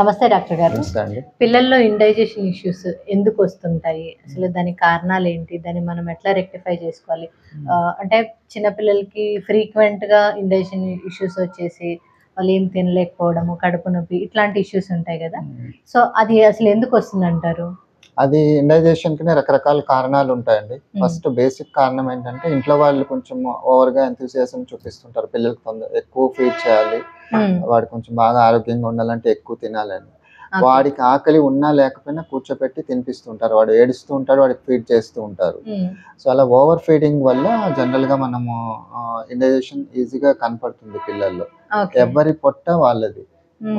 నమస్తే డాక్టర్ గారు. నమస్తే అండి. పిల్లల్లో ఇండైజెషన్ ఇష్యూస్ ఎందుకు వస్తుంటాయి? అసలు దానికి కారణాలేంటి? దాన్ని మనం ఎట్లా రెక్టిఫై చేసుకోవాలి? అంటే చిన్న పిల్లలకి ఫ్రీక్వెంట్‌గా ఇండైజెషన్ ఇష్యూస్ వచ్చేసి వాళ్ళు ఏం తినలేకపోవడము, కడుపు నొప్పి ఇట్లాంటి ఇష్యూస్ ఉంటాయి గదా! సో, అది అసలు ఎందుకు వస్తుందంటారు? అది ఇండైజెషన్‌కినే రకరకాల కారణాలుంటాయండి. ఫస్ట్ బేసిక్ కారణం ఏంటంటే, ఇంట్లో వాళ్ళు కొంచెం ఓవర్‌గా ఎంథూసియాజం చూపిస్తుంటారు. పిల్లలకి ఎక్కువ ఫీడ్ చేయాలి. వాడు కొంచెం బాగా ఆరోగ్యంగా ఉండాలంటే ఎక్కువ తినాలని. ఓకే. వాడికి ఆకలి ఉన్నా లేకపోయినా కూర్చోపెట్టి తినిపిస్తుంటారు. వాడు ఏడుస్తూ ఉంటాడు. వాడికి ఫీడ్ చేస్తూ ఉంటారు. సో, అలా ఓవర్ ఫీడింగ్ వల్ల జనరల్‌గా మనము ఇండైజెషన్ ఈజీగా కనపడుతుంది పిల్లల్లో. ఓకే. ఎవ్వరి పొట్ట వాళ్ళది.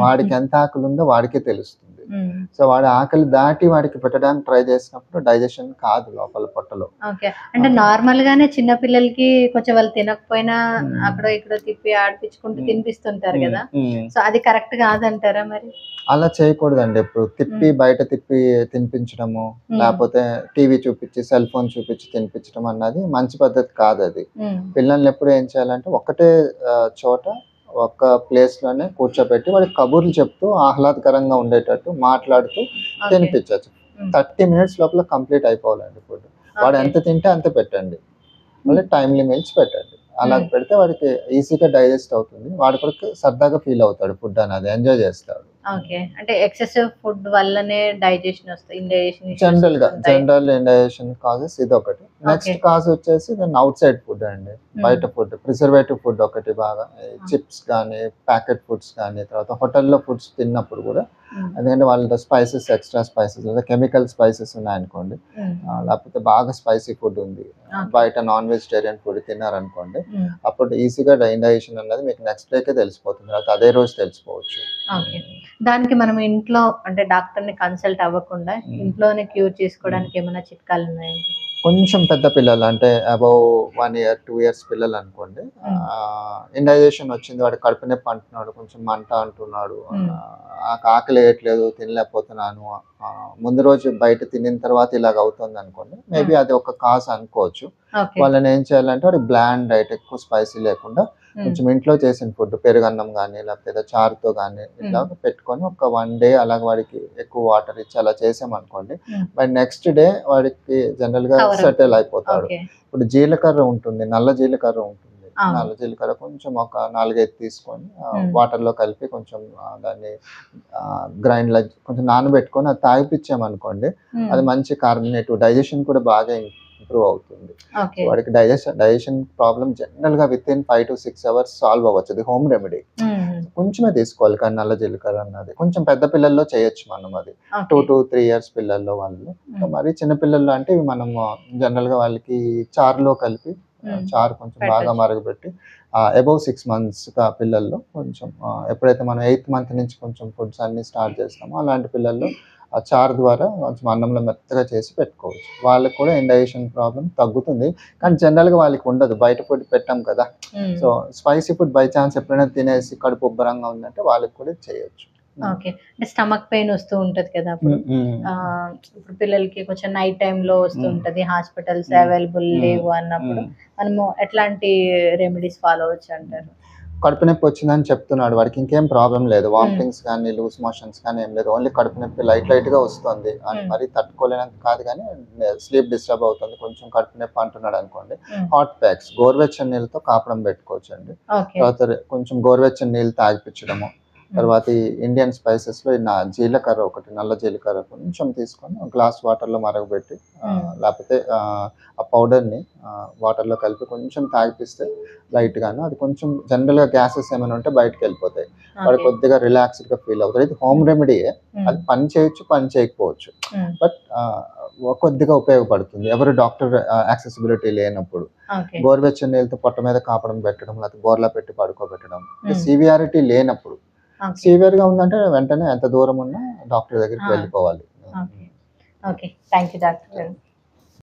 వాడికి ఎంత ఆకలి ఉందో వాడికే తెలుస్తుంది. సో, వాడి ఆకలి దాటి వాడికి పెట్టడానికి ట్రై చేసినప్పుడు డైజెషన్ కాదు లోపల పొట్టలో. ఓకే. అంటే నార్మల్‌గానే చిన్న పిల్లలకి కొంచెం వాళ్ళు తినకపోయినా అక్కడో ఇక్కడో తిప్పి ఆడిపించుకుంటూ తినిపిస్తుంటారు గదా! సో, అది కరెక్ట్ కాదంటారా మరి? అలా చేయకూడదండి ఎప్పుడు. బయట తిప్పి తినిపించడము, లేపోతే టీవీ చూపిచ్చి, సెల్ ఫోన్ చూపిచ్చి తినిపించడం అన్నది మంచి పద్ధతి కాదది. పిల్లల్ని ఎప్పుడు ఏం చేయాలంటే ఒకటే చోట ఒక ప్లేస్‌లోనే కూర్చోబెట్టి వాడికి కబుర్లు చెప్తూ ఆహ్లాదకరంగా ఉండేటట్టు మాట్లాడుతూ తినిపించొచ్చు. 30 మినిట్స్ లోపల కంప్లీట్ అయిపోవాలండి ఫుడ్. వాడు ఎంత తింటే అంత పెట్టండి. మళ్ళీ టైమ్లీ మీల్స్ పెట్టండి. అలా పెడితే వాడికి ఈజీగా డైజెస్ట్ అవుతుంది. వాడు కూడా సరదాగా ఫీల్ అవుతాడు ఫుడ్ అనేది ఎంజాయ్ చేస్తాడు. ఓకే. అంటే ఎక్సెసివ్ ఫుడ్ వల్లనే ఇండైజెషన్ జనరల్ ఇండైజెషన్ కాజెస్ ఇదొకటి. నెక్స్ట్ కాజ్ వచ్చేసి ఔట్ సైడ్ ఫుడ్ అండి. బయట ఫుడ్, ప్రిజర్వేటివ్ ఫుడ్ ఒకటి బాగా చిప్స్ గానీ, ప్యాకెట్ ఫుడ్స్ గానీ, తర్వాత హోటల్‌లో ఫుడ్స్ తిన్నప్పుడు కూడా ఎందుకంటే వాళ్ళ స్పైసెస్, ఎక్స్‌ట్రా స్పైసెస్ లేదా కెమికల్ స్పైసెస్ ఉన్నాయనుకోండి, లేకపోతే బాగా స్పైసీ ఫుడ్ ఉంది, బయట నాన్ వెజిటేరియన్ ఫుడ్ తిన్నారనుకోండి, అప్పుడు ఈజీగా ఇండైజెషన్ అన్నది మీకు నెక్స్ట్ డేకే తెలిసిపోతుంది. లేకపోతే అదే రోజు తెలిసిపోవచ్చు. ఓకే. దానికి మనం ఇంట్లో అంటే డాక్టర్‌ని కన్సల్ట్ అవ్వకుండా ఇంట్లోనే క్యూర్ చేసుకోవడానికి ఏమైనా చిట్కాలున్నాయండి? కొంచెం పెద్ద పిల్లలు అంటే అబౌవ్ 1 ఇయర్, 2 ఇయర్స్ పిల్లలు అనుకోండి, ఇండైజెషన్ వచ్చింది, వాడు కడుపు నొప్పి అంటున్నాడు, కొంచెం మంట అంటున్నాడు, ఆకలి వేయట్లేదు, తినలేకపోతున్నాను, ముందు రోజు బయట తినిన తర్వాత ఇలాగ అవుతుంది అనుకోండి, మేబీ అది ఒక కాజ్ అనుకోవచ్చు. వాళ్ళని ఏం చేయాలంటే వాడికి బ్లాండ్ డైట్, ఎక్కువ స్పైసీ లేకుండా కొంచెం ఇంట్లో చేసిన ఫుడ్, పెరుగన్నం కానీ లేకపోతే చారుతో కానీ ఇట్లా పెట్టుకొని ఒక 1 డే అలాగ వాడికి ఎక్కువ వాటర్ ఇచ్చి అలా చేసామనుకోండి, బై నెక్స్ట్ డే వాడికి జనరల్ గా సెటిల్ అయిపోతాడు. ఇప్పుడు జీలకర్ర ఉంటుంది, నల్ల జీలకర్ర ఉంటుంది. నల్ల జీలకర్ర కొంచెం ఒక 4-5 తీసుకొని వాటర్ లో కలిపి కొంచెం దాన్ని గ్రైండ్ లా కొంచెం నానబెట్టుకొని అది తాగిపించామనుకోండి, అది మంచి కార్బోనేటివ్, డైజెషన్ కూడా బాగా ఇంప్రూవ్ అవుతుంది. వాడికి డైజెషన్ ప్రాబ్లం జనరల్ గా with in 5 to 6 hours solve అవ్వచ్చు. అది హోమ్ రెమెడీ. కొంచెమే తీసుకోవాలి కానీ నల్ల జీలకర్ర అన్నది కొంచెం పెద్ద పిల్లల్లో చేయొచ్చు మనం. అది 2 to 3 ఇయర్స్ పిల్లల్లో వాళ్ళు. మరి చిన్న పిల్లల్లో అంటే మనం జనరల్ గా వాళ్ళకి చారులో కలిపి, చారు కొంచెం బాగా మరగబెట్టి అబౌవ్ 6 months పిల్లల్లో కొంచెం ఎప్పుడైతే మనం 8th month నుంచి కొంచెం ఫుడ్స్ అన్ని స్టార్ట్ చేస్తామో అలాంటి పిల్లల్లో ఆ చారు ద్వారా కొంచెం అన్నంలో మెత్తగా చేసి పెట్టుకోవచ్చు. వాళ్ళకి కూడా ఇండైజెషన్ ప్రాబ్లం తగ్గుతుంది. కానీ జనరల్గా వాళ్ళకి ఉండదు, బయట ఫుడ్ పెట్టాం కదా. So spicy food by chance ఎప్పుడైనా తినేసి కడుపు ఉబ్బరంగా ఉందంటే వాళ్ళకి కూడా చేయొచ్చు. ఓకే. అంటే స్టమక్ పెయిన్ వస్తూ ఉంటది కదా అప్పుడు. ఇప్పుడు పిల్లలకి కొంచెం నైట్ టైమ్‌లో వస్తూ ఉంటది. హాస్పిటల్స్ అవైలబుల్ లేవు అన్నప్పుడు మనము ఎట్లాంటి రెమెడీస్ ఫాలో అవ్వచ్చు అంటారు? కడుపు నొప్పి వచ్చిందని చెప్తున్నాడు, వాడికి ఇంకేం ప్రాబ్లం లేదు, వామిటింగ్స్ కానీ లూజ్ మోషన్స్ కానీ ఏం లేదు, ఓన్లీ కడుపు నొప్పి లైట్ గా వస్తుంది, మరి తట్టుకోలేనంత కాదు కానీ స్లీప్ డిస్టర్బ్ అవుతుంది, కొంచెం కడుపు నొప్పి అంటున్నాడు అనుకోండి, హాట్ ప్యాక్స్ గోరువెచ్చని నీళ్ళతో కాపడం పెట్టుకోవచ్చు అండి. తర్వాత కొంచెం గోరువెచ్చని నీళ్ళు తాగిపించడము, తర్వాత ఈ ఇండియన్ స్పైసెస్ లో జీలకర్ర ఒకటి, నల్ల జీలకర్ర కొంచెం తీసుకొని గ్లాస్ వాటర్ లో మరగబెట్టి లేకపోతే ఆ పౌడర్ ని వాటర్ లో కలిపి కొంచెం తాగిపిస్తే లైట్ గాను అది కొంచెం జనరల్ గా గ్యాసెస్ ఏమైనా ఉంటే బయటకు వెళ్ళిపోతాయి, వాడు కొద్దిగా రిలాక్స్డ్ గా ఫీల్ అవుతాడు. ఇది హోమ్ రెమెడీయే, అది పని చేయొచ్చు పని చేయకపోవచ్చు, బట్ కొద్దిగా ఉపయోగపడుతుంది ఎవరు డాక్టర్ యాక్సెసిబిలిటీ లేనప్పుడు. గోరువెచ్చని నీళ్ళతో పొట్ట మీద కాపడం పెట్టడం, లేకపోతే బోర్లా పెట్టి పడుకోబెట్టడం, సివియారిటీ లేనప్పుడు. సివియర్ గా ఉందంటే వెంటనే ఎంత దూరం ఉన్నా డాక్టర్ దగ్గరికి వెళ్ళిపోవాలి. ఓకే. Thank you doctor.